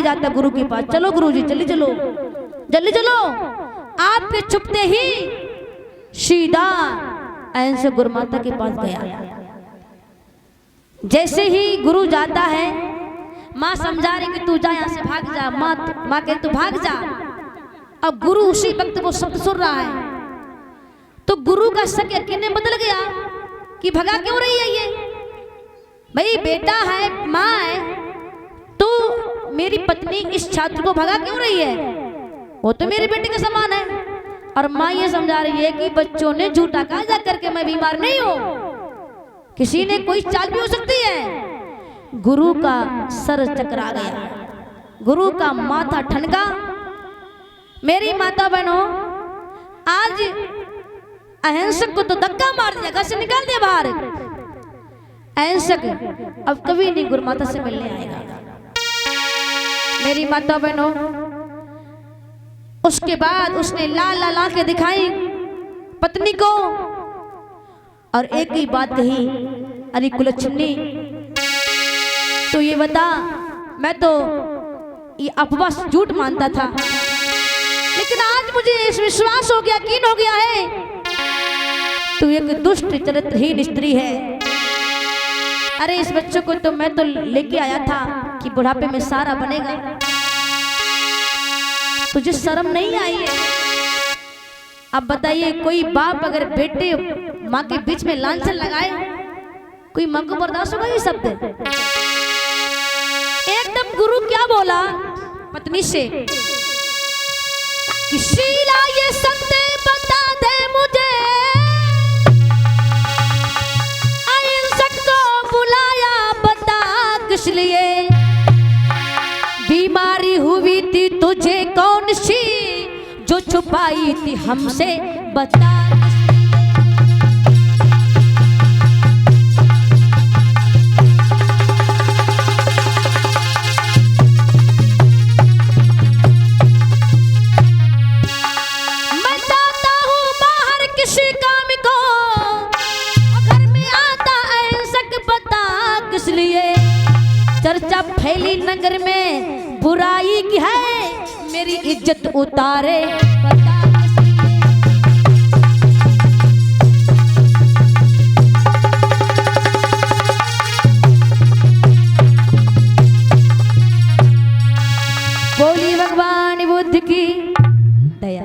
जाता गुरु के पास, चलो गुरु जी जल्दी चलो जल्दी चलो। आपके छुपते ही सीधा ऐसे गुरु माता के पास गया। जैसे ही गुरु जाता है, माँ समझा रही कि तू जा यहाँ से, भाग जा। माँ कह तू भाग जा। अब गुरु उसी वक्त वो शब्द सुन रहा है तो गुरु का शक यकीन बदल गया कि भगा क्यों रही है ये, भाई बेटा है, माँ है, तो मेरी पत्नी इस छात्र को भगा क्यों रही है, वो तो मेरे बेटे के समान है। और माँ ये समझा रही है कि बच्चों ने झूठा कहा जा करके मैं बीमार नहीं हूं, किसी ने कोई चाल भी हो सकती है। गुरु का सर चकरा गया, गुरु का माथा ठनका। मेरी माता बहनों, आज अहिंसक को तो धक्का मार दिया, घर से निकाल दिया बाहर। अहिंसक अब कभी नहीं गुरु माता से मिलने आएगा। मेरी माता बहनों, उसके बाद उसने लाल लाल आंखें दिखाई पत्नी को और एक ही बात कही, अरे कुलच्छनी तो ये बता, मैं तो ये अफवाह झूठ मानता था, लेकिन आज मुझे इस विश्वास हो गया, यकीन हो गया है तू एक दुष्ट चरित्रहीन स्त्री है। अरे इस बच्चे को तो मैं तो लेके आया था कि बुढ़ापे में सारा बनेगा, तुझे शर्म नहीं आई है? अब बताइए, कोई बाप अगर बेटे माँ के बीच में लांछन लगाए, कोई माँ को बर्दाश्त होगा ये शब्द? एकदम गुरु क्या बोला पत्नी से कि शीला ये सत्य बता दे मुझे, अहिंसक को बुलाया बता किस लिए, बीमारी हुई थी तुझे कौन सी जो छुपाई थी हमसे बता। चर्चा फैली नगर में बुराई की है, मेरी इज्जत उतारे बता। बोली भगवान बुद्ध की दया।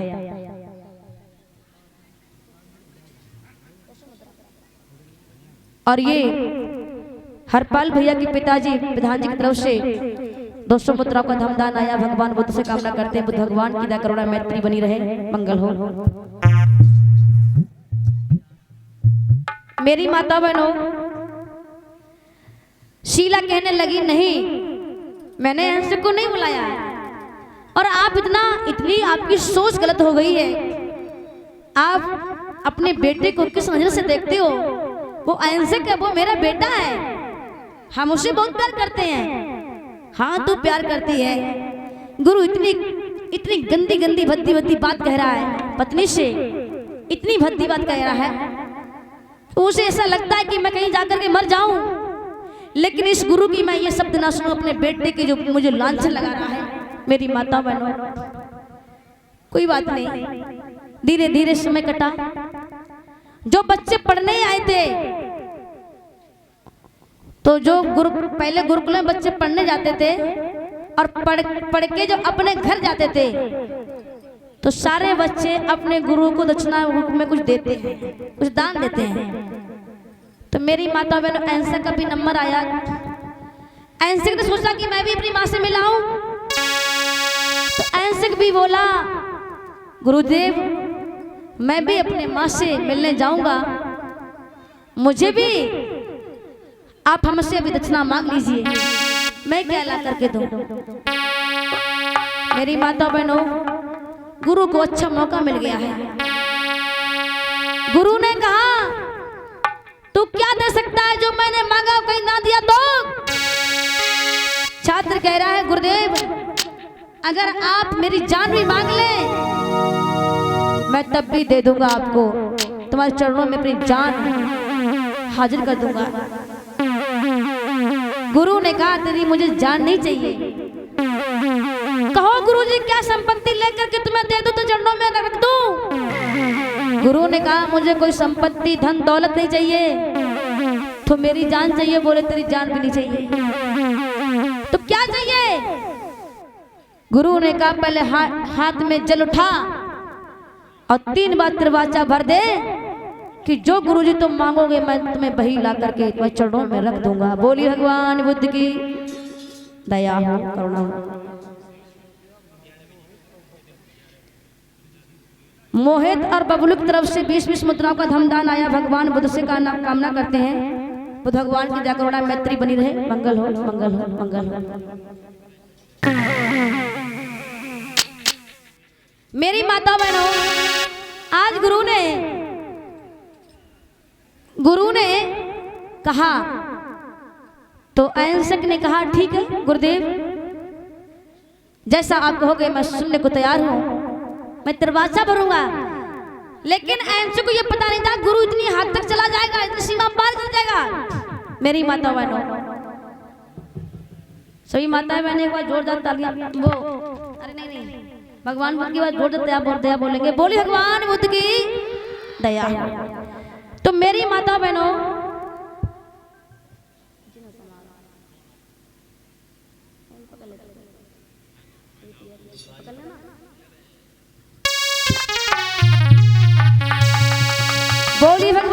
और ये हरपाल भैया के पिताजी प्रधान जी की तरफ से 200 मुद्रा का धमदान आया। भगवान बुद्ध से कामना करते हैं बुद्ध भगवान की दया करुणा मैत्री बनी रहे, मंगल हो। मेरी माता बहनों, शीला कहने लगी नहीं, मैंने अहिंसक को नहीं बुलाया और आप इतनी आपकी सोच गलत हो गई है। आप अपने बेटे को किस नजर से देखते हो? वो अहिंसक है, वो मेरा बेटा है, हम उसे बहुत प्यार करते हैं। हाँ तू प्यार करती है। गुरु इतनी गंदी गंदी भद्दी भद्दी बात कह रहा है पत्नी से, इतनी भद्दी बात कह रहा है तो उसे ऐसा लगता है कि मैं कहीं जाकर के मर जाऊं, लेकिन इस गुरु की मैं ये शब्द ना सुनूं अपने बेटे के जो मुझे लांछन लगा रहा है। मेरी माता बहनों, कोई बात नहीं, धीरे धीरे समय कटा। जो बच्चे पढ़ने आए थे, तो जो पहले गुरुकुल में बच्चे पढ़ने जाते थे और पढ़ के जो अपने घर जाते थे, तो सारे बच्चे अपने गुरु को दक्षिणा रूप में कुछ देते हैं, कुछ दान देते हैं। तो मेरी माता बहनों, अहिंसक का भी नंबर आया। अहिंसक ने सोचा कि मैं भी अपनी माँ से मिलाऊं, तो अहिंसक भी बोला गुरुदेव मैं भी अपने माँ से मिलने जाऊंगा, मुझे भी आप हमसे अभी दक्षिणा मांग लीजिए, मैं क्या ला करके दूं। मेरी माता बहनों, गुरु को अच्छा मौका मिल गया है। गुरु ने कहा तू क्या दे सकता है जो मैंने मांगा कहीं ना दिया तो? छात्र कह रहा है गुरुदेव अगर आप मेरी जान भी मांग लें मैं तब भी दे दूंगा आपको, तुम्हारे चरणों में अपनी जान हाजिर कर दूंगा। गुरु ने कहा तेरी मुझे जान नहीं चाहिए, गुरुजी क्या संपत्ति लेकर के तुम्हें दे दूं तो चरणों में रख दूं? गुरु ने कहा मुझे कोई संपत्ति धन दौलत नहीं चाहिए, तो मेरी जान चाहिए। बोले तेरी जान भी नहीं चाहिए तो क्या चाहिए? गुरु ने कहा पहले हाथ में जल उठा और 3 बार दरवाजा भर दे कि जो गुरुजी तुम मांगोगे मैं तुम्हें वही ला करके तुम्हारे चरणों में रख दूंगा। बोली भगवान बुद्ध की दया हो, करुणा हो। मोहित और बबलू की तरफ से 20-20 मुद्राओं का धमदान आया। भगवान बुद्ध से कामना करते हैं बुद्ध भगवान की दया करुणा मैत्री बनी रहे। मंगल हो, मंगल हो, मंगल हो। मेरी माता बहनों, आज गुरु ने कहा तो अहिंसक ने कहा ठीक है गुरुदेव, जैसा आप कहोगे मैं सुनने को तैयार हूं, मैं दरवाजा भरूंगा। लेकिन अहिंसक को यह पता नहीं था गुरु इतनी हद तक चला जाएगा, इतनी सीमा पार कर जाएगा। मेरी माता बहनों, सभी माताएं बहनें एक बार जोरदार तालियां वो अरे नहीं भगवान बुद्ध की बात जोरदार दया बोलेंगे। बोली भगवान बुद्ध की दया। तो मेरी माता बहनों, बोली भगवान